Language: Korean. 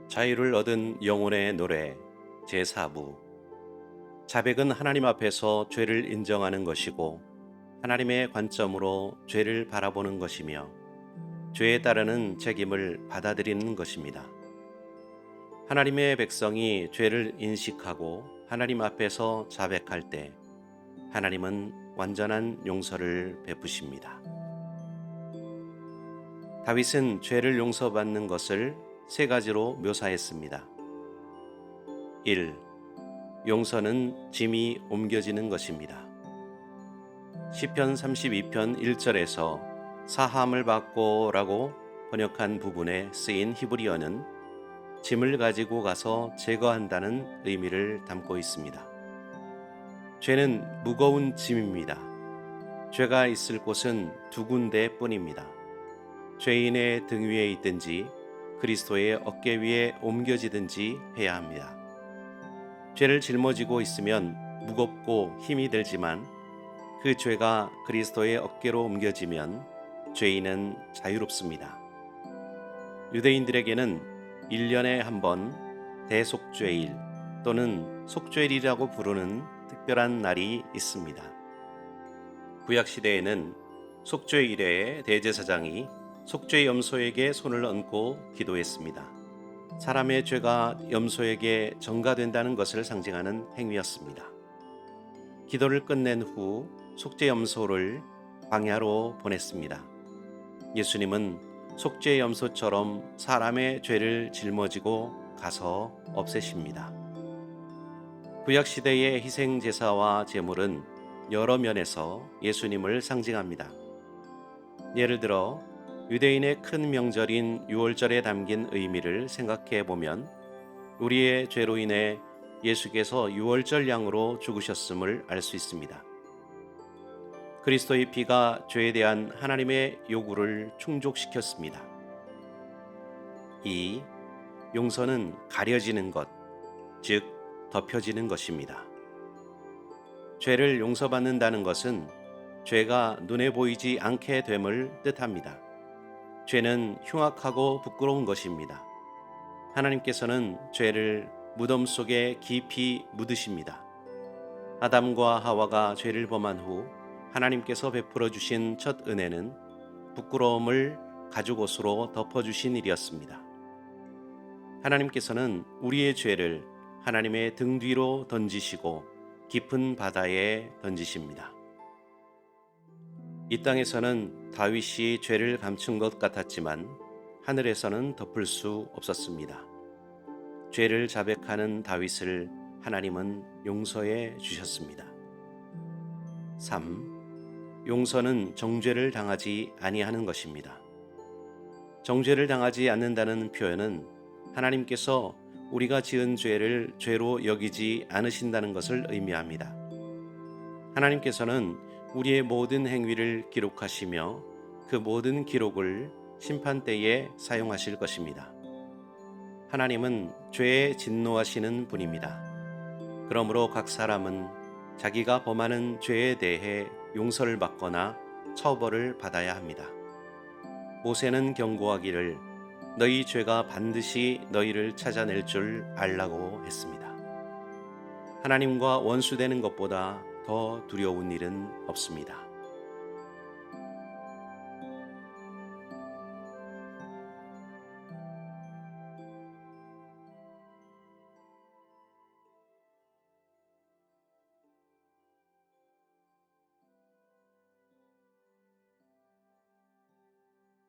자유를 얻은 영혼의 노래 제4부. 자백은 하나님 앞에서 죄를 인정하는 것이고 하나님의 관점으로 죄를 바라보는 것이며 죄에 따르는 책임을 받아들이는 것입니다. 하나님의 백성이 죄를 인식하고 하나님 앞에서 자백할 때 하나님은 완전한 용서를 베푸십니다. 다윗은 죄를 용서받는 것을 세 가지로 묘사했습니다. 1. 용서는 짐이 옮겨지는 것입니다. 시편 32편 1절에서 사함을 받고 라고 번역한 부분에 쓰인 히브리어는 짐을 가지고 가서 제거한다는 의미를 담고 있습니다. 죄는 무거운 짐입니다. 죄가 있을 곳은 두 군데 뿐입니다. 죄인의 등 위에 있든지 그리스도의 어깨 위에 옮겨지든지 해야 합니다. 죄를 짊어지고 있으면 무겁고 힘이 들지만 그 죄가 그리스도의 어깨로 옮겨지면 죄인은 자유롭습니다. 유대인들에게는 1년에 한 번 대속죄일 또는 속죄일이라고 부르는 특별한 날이 있습니다. 구약시대에는 속죄일에 대제사장이 속죄 염소에게 손을 얹고 기도했습니다. 사람의 죄가 염소에게 전가된다는 것을 상징하는 행위였습니다. 기도를 끝낸 후 속죄 염소를 광야로 보냈습니다. 예수님은 속죄 염소처럼 사람의 죄를 짊어지고 가서 없애십니다. 구약 시대의 희생 제사와 제물은 여러 면에서 예수님을 상징합니다. 예를 들어 유대인의 큰 명절인 유월절에 담긴 의미를 생각해 보면 우리의 죄로 인해 예수께서 유월절 양으로 죽으셨음을 알 수 있습니다. 그리스도의 피가 죄에 대한 하나님의 요구를 충족시켰습니다. 2. 용서는 가려지는 것, 즉 덮여지는 것입니다. 죄를 용서받는다는 것은 죄가 눈에 보이지 않게 됨을 뜻합니다. 죄는 흉악하고 부끄러운 것입니다. 하나님께서는 죄를 무덤 속에 깊이 묻으십니다. 아담과 하와가 죄를 범한 후 하나님께서 베풀어 주신 첫 은혜는 부끄러움을 가죽옷으로 덮어주신 일이었습니다. 하나님께서는 우리의 죄를 하나님의 등 뒤로 던지시고 깊은 바다에 던지십니다. 이 땅에서는 다윗이 죄를 감춘 것 같았지만 하늘에서는 덮을 수 없었습니다. 죄를 자백하는 다윗을 하나님은 용서해 주셨습니다. 3. 용서는 정죄를 당하지 아니하는 것입니다. 정죄를 당하지 않는다는 표현은 하나님께서 우리가 지은 죄를 죄로 여기지 않으신다는 것을 의미합니다. 하나님께서는 우리의 모든 행위를 기록하시며 그 모든 기록을 심판대에 사용하실 것입니다. 하나님은 죄에 진노하시는 분입니다. 그러므로 각 사람은 자기가 범하는 죄에 대해 용서를 받거나 처벌을 받아야 합니다. 모세는 경고하기를 너희 죄가 반드시 너희를 찾아낼 줄 알라고 했습니다. 하나님과 원수되는 것보다 더 두려운 일은 없습니다.